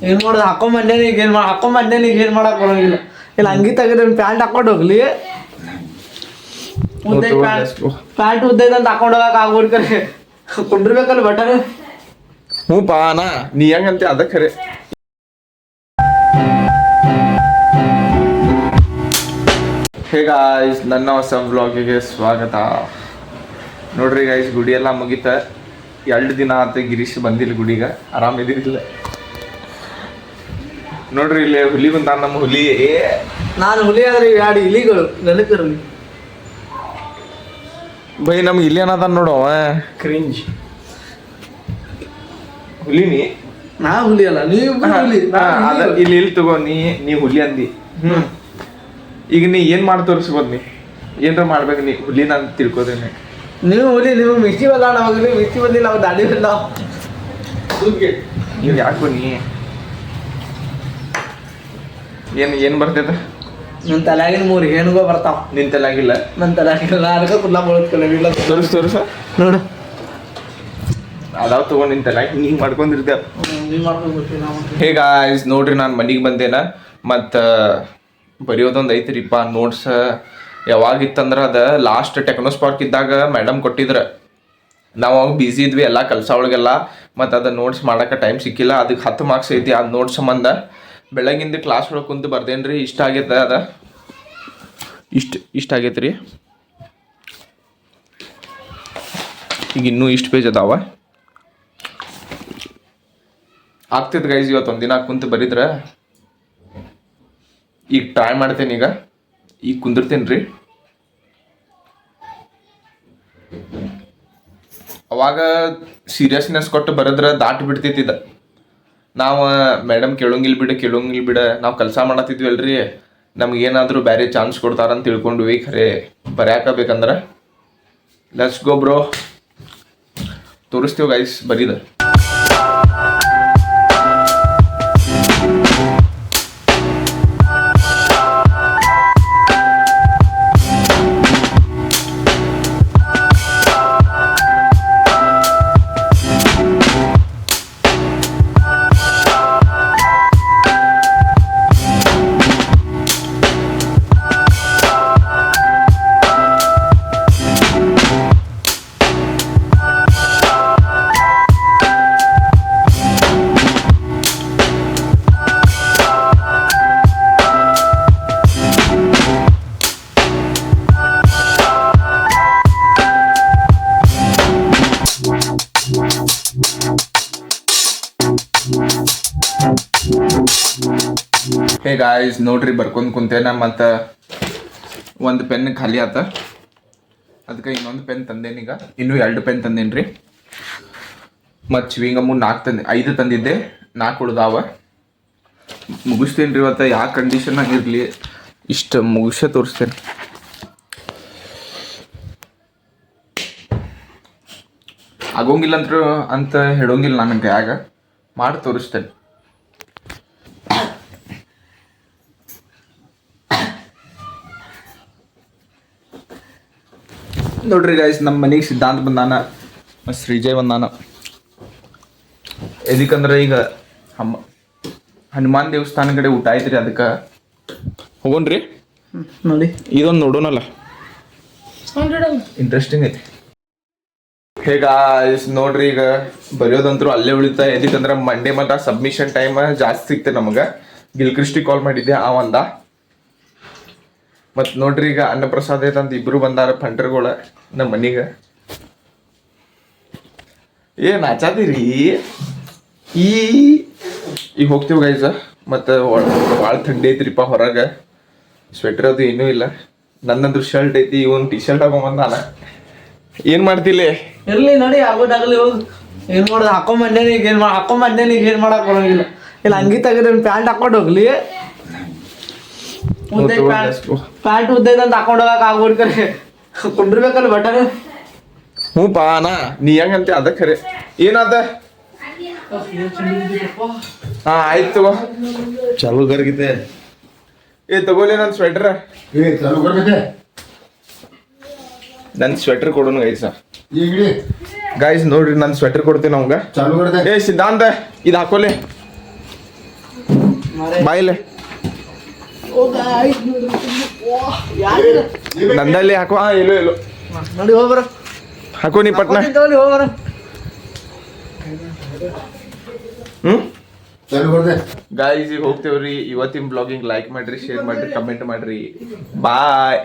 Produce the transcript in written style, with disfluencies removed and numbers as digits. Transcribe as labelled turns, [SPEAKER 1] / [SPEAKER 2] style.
[SPEAKER 1] ಏನ್ ಮಾಡೋದು ಹಾಕೊಂಬಂದೇನಿ ಈಗ ಏನ್ ಮಾಡಕ್ ಬರೋಂಗಿಲ್ಲ. ಇಲ್ಲ ಅಂಗಿ ತೆಗೆದ್ರೆ ಪ್ಯಾಂಟ್ ಹಾಕೊಂಡು ಹೋಗ್ಲಿ, ಪ್ಯಾಂಟ್ ಉದ್ದೈತೆ ಅಂತ ಹಾಕೊಂಡು ಹೋಗಕ್ ಆಗ್ಬಿಡ್ತಾರೆ. ಕುಂಡಿರ್ಬೇಕಲ್ಲ ಬಟನ್.
[SPEAKER 2] ಹ್ಞೂ ಪಾ ಅಣ್ಣ, ನೀ ಹೆಂಗಂತೆ ಅದ ಖರೆ. ಹೇ ಗಾಯ್ಸ್, ನನ್ನ ಹೊಸ ವ್ಲಾಗಿಗೆ ಸ್ವಾಗತ. ನೋಡ್ರಿ ಗಾಯ್ಸ್, ಗುಡಿ ಎಲ್ಲ ಮುಗಿತ. 2 ದಿನ ಆತ ಗಿರೀಶ್ ಬಂದಿಲ್ಲ ಗುಡಿಗೆ, ಆರಾಮಿದಿಲ್ಲ. ನೋಡ್ರಿ ಇಲ್ಲಿ ಹುಲಿ ಬಂದ, ನಮ್ಮ ಹುಲಿ.
[SPEAKER 1] ನಾನು ಹುಲಿ ಆದ್ರೆ 2 ಇಲಿಗಳು ನೆನಪಿರಲಿ.
[SPEAKER 2] ಬೈ ನಮ್ಗೆ ಇಲ್ಲಿ ಏನದ ನೋಡು ಅವ
[SPEAKER 1] ಕ್ರಿಂಜ್.
[SPEAKER 2] ಹುಲಿನಿ
[SPEAKER 1] ನಾ ಹುಲಿ ಅಲ್ಲ, ನೀವು ಹುಲಿ.
[SPEAKER 2] ಇಲ್ಲಿ ತಗೋ, ನೀ ಹುಲಿ ಅಂದಿ. ಈಗ ನೀ ಏನ್ ಮಾಡಿ ತೋರಿಸ್ಬೋದು? ನೀ ಏನ್ರ ಮಾಡ್ಬೇಕು, ನೀ ಹುಲಿ ನಾನು ತಿಳ್ಕೋದೇನೆ.
[SPEAKER 1] ನೀವು ಹುಲಿ, ನೀವು ಮಿರ್ಚಿ ಬಲ್ಲ, ನಮಗೆ ಮಿರ್ಚಿ ಬಂದಿಲ್ಲ, ನಾವು ದಾಡಿ ಬಲ್ಲ.
[SPEAKER 2] ನೀವು ಯಾಕೋ ನೀ ಏನ್ ಬರ್ತೈತ?
[SPEAKER 1] ನನ್ನ ತಲೆಯಾಗಿನ 3 ಹೆಣ್ಗೋ ಬರ್ತಾವ.
[SPEAKER 2] ನಿನ್ ತಲೆಯಾಗಿಲ್ಲ? ನನ್ನ
[SPEAKER 1] ತಲೆಯಾಗಿಲ್ಲ, ಅದಕ್ಕೆ ಕುಲ್ಲ ಬಳಸ್ಕೊಳ್ಳಿಲ್ಲ.
[SPEAKER 2] ತೋರಿಸ
[SPEAKER 1] ನೋಡು,
[SPEAKER 2] ಅದಾವ್ ತಗೊಂಡು ನಿನ್ ತಲೆಯಾಗಿ ಹಿಂಗೆ ಮಾಡ್ಕೊಂಡಿರ್ತೇವೆ. ಹೇ ಗಾಯ್ಸ್, ನೋಡ್ರಿ ನಾನು ಮನೆಗೆ ಬಂದೇನ. ಮತ್ತು ಬರೆಯೋದೊಂದು ಐತ್ರಿಪ್ಪ ನೋಟ್ಸ್. ಯಾವಾಗಿತ್ತಂದ್ರೆ ಅದು ಲಾಸ್ಟ್ ಟೆಕ್ನೋಸ್ಪಾರ್ಕ್ ಇದ್ದಾಗ ಮೇಡಮ್ ಕೊಟ್ಟಿದ್ರೆ, ನಾವು ಅವಾಗ ಬ್ಯುಸಿ ಇದ್ವಿ ಎಲ್ಲ ಕೆಲಸ ಒಳಗೆಲ್ಲ. ಮತ್ತು ಅದು ನೋಟ್ಸ್ ಮಾಡೋಕೆ ಟೈಮ್ ಸಿಕ್ಕಿಲ್ಲ. ಅದಕ್ಕೆ 10 ಮಾರ್ಕ್ಸ್ ಐತಿ ಅದು ನೋಟ್ಸ್ ಸಂಬಂಧ. ಬೆಳಗಿಂದ ಕ್ಲಾಸ್ ಒಳಗೆ ಕುಂತು ಬರ್ದೇನು ರೀ, ಇಷ್ಟ ಆಗೈತೆ ಅದ, ಇಷ್ಟ ಆಗೈತೆ ರೀ. ಈಗ ಇನ್ನೂ ಇಷ್ಟು ಪೇಜ್ ಅದಾವ. ಆಗ್ತೈತೆ ಗೈಸ್, ಇವತ್ತು ಒಂದಿನ ಕುಂತು ಬರಿದ್ರೆ. ಈಗ ಟ್ರೈ ಮಾಡ್ತೇನೆ, ಈಗ ಕುಂದಿರ್ತೇನೆ ರೀ. ಅವಾಗ ಸೀರಿಯಸ್ನೆಸ್ ಕೊಟ್ಟು ಬರೆದ್ರೆ ದಾಟಿ ಬಿಡ್ತೈತಿದ. ನಾವು ಮೇಡಮ್ ಕೇಳೋಂಗಿಲ್ಲ ಬಿಡ ನಾವು ಕೆಲಸ ಮಾಡತ್ತಿದ್ವಲ್ರಿ, ನಮಗೇನಾದರೂ ಬೇರೆ ಚಾನ್ಸ್ ಕೊಡ್ತಾರಂತ ತಿಳ್ಕೊಂಡ್ವಿ. ಖರೆ ಬರ್ಯಾಕಬೇಕಂದ್ರೆ ಲೆಟ್ಸ್ ಗೋ ಬ್ರೋ. ತೋರಿಸ್ತೀವಿ ಗೈಸ್ ಬರೀದ. ಹೇ ಗಾಯ್ಸ್, ನೋಡ್ರಿ ಬರ್ಕೊಂಡು ಕುಂತೇನ. ಮತ್ತು ಒಂದು ಪೆನ್ ಖಾಲಿ ಆತ, ಅದಕ್ಕೆ ಇನ್ನೊಂದು ಪೆನ್ ತಂದೇನೀಗ. ಇನ್ನೂ 2 ಪೆನ್ ತಂದೇನಿ ರೀ. ಮತ್ತು ಚಿವಿಂಗಮ್ಮು 5 ತಂದಿದ್ದೆ, 4 ಉಳ್ದಾವ. ಮುಗಿಸ್ತೇನೆ ರೀ ಇವತ್ತು. ಯಾವ ಕಂಡೀಷನ್ ಆಗಿರಲಿ ಇಷ್ಟು ಮುಗಿಸೇ ತೋರಿಸ್ತೇನೆ. ಆಗೋಂಗಿಲ್ಲ ಅಂತ ಹೇಳೋಂಗಿಲ್ಲ, ನನ್ನ ಕೈಯಾಗ ಮಾಡಿ ತೋರಿಸ್ತೇನೆ. ನೋಡ್ರಿ ಗೈಸ್, ನಮ್ಮ ಮನೆಗೆ ಸಿದ್ಧಾಂತ ಬಂದಾನ, ಶ್ರೀಜಯ್ ಬಂದಾನ. ಎದಕ್ಕಂದ್ರೆ ಈಗ ಹನುಮಾನ್ ದೇವಸ್ಥಾನ ಕಡೆ ಊಟ ಐತ್ರಿ, ಅದಕ್ಕೆ ಹೋಗೋಣ್ರಿ.
[SPEAKER 1] ನೋಡಿ
[SPEAKER 2] ಇದೊಂದು ನೋಡೋಣಲ್ಲ, ಇಂಟ್ರೆಸ್ಟಿಂಗ್ ಐತಿ. ಹೇ ಗಾಯ್ಸ್, ನೋಡ್ರಿ ಈಗ ಬರೆಯೋದಂತರೂ ಅಲ್ಲೇ ಉಳಿತಾ. ಎದಕ್ಕಂದ್ರೆ ಮಂಡೇ ಮತ್ತು ಸಬ್ಮಿಷನ್ ಟೈಮ್ ಜಾಸ್ತಿ ಸಿಗ್ತದೆ ನಮಗೆ. ಗಿಲ್ಕ್ರಿಸ್ಟಿ ಕಾಲ್ ಮಾಡಿದ್ದೆ, ಅವಂದ. ಮತ್ತು ನೋಡ್ರಿ ಈಗ ಅನ್ನಪ್ರಸಾದ ಐತಂತ 2 ಬಂದಾರ ಫಂಟ್ರ್ಗಳ ನಮ್ಮ ಮನೆಗೆ. ನಾಚಾತೀರಿ ಈಗ ಹೋಗ್ತೀವಿ ಗೈಸ. ಮತ್ತು ಭಾಳ ಥಂಡಿ ಐತ್ರಿಪ್ಪ ಹೊರಗೆ. ಸ್ವೆಟ್ರ್ ಅದು ಏನೂ ಇಲ್ಲ. ನನ್ನಂದ್ರು ಶರ್ಟ್ ಐತಿ, ಇವನು ಟಿ ಶರ್ಟ್ ಹಾಕೊಂಬಂದಾನ. ಏನು ಮಾಡ್ತಿಲ್ಲ?
[SPEAKER 1] ಇರ್ಲಿ ನಡಿ, ಆಗೋದಾಗಲಿ ಹೋಗಿ. ಏನು ಮಾಡೋದು ಹಾಕೊಂಬಂದೇನಿ ಈಗ ಏನು ಮಾಡಕ್ ಬರೋಂಗಿಲ್ಲ. ಇಲ್ಲ ಅಂಗಿ ತೆಗೆದ್ರೆ ಪ್ಯಾಂಟ್ ಹಾಕೊಂಡು ಹೋಗ್ಲಿ, ಪ್ಯಾಂಟ್ ಉದ್ದೈತೆ ಅಂತ ಹಾಕೊಂಡು ಹೋಗಕ್ ಆಗ್ಬಿಡ್ತಾರೆ. ಕುಂಡಿರ್ಬೇಕಲ್ಲ ಬಟನ್.
[SPEAKER 2] ಹ್ಞೂ ಪಾ ಅಣ್ಣ, ನೀ ಹೆಂಗಂತೆ ಅದ ಖರೆ. ಏನಾದ? ಹಾ ಆಯ್ತು ತಗೋ.
[SPEAKER 3] ಚಾಲು ಕರ್ಗಿದೆ.
[SPEAKER 2] ತಗೋಲಿ ನನ್ನ ಸ್ವೆಟರ್. ನನ್ನ ಸ್ವೆಟರ್ ಕೊಡೋಣ ಗೈಸ. ಗೈಸ್ ನೋಡ್ರಿ, ನನ್ನ ಸ್ವೆಟರ್ ಕೊಡ್ತೀನಿ ಅವಂಗ. ಸಿದ್ಧಾಂತ ಇದು ಹಾಕೋಲೆ. ಬಾಯಿಲೆ
[SPEAKER 1] ಓ ಗಾಯ್ಸ್ ನೋಡ್ರಿ ಯಾರು
[SPEAKER 2] ನಂದಲ್ಲಿ ಹಾಕೋ ಎಲ್ಲೋ
[SPEAKER 1] ನೋಡಿ ಹೋಗ್ಬರ
[SPEAKER 2] ಹಾಕೋ ನೀ ಪಟ್ನ
[SPEAKER 1] ಹೋಗ್ಬರ
[SPEAKER 2] ಗಾಯ್ಸ್ ಈಗ ಹೋಗ್ತೇವ್ರಿ ಇವತ್ತಿನ ಬ್ಲಾಗಿಂಗ್ ಲೈಕ್ ಮಾಡ್ರಿ ಶೇರ್ ಮಾಡ್ರಿ ಕಮೆಂಟ್ ಮಾಡ್ರಿ ಬಾಯ್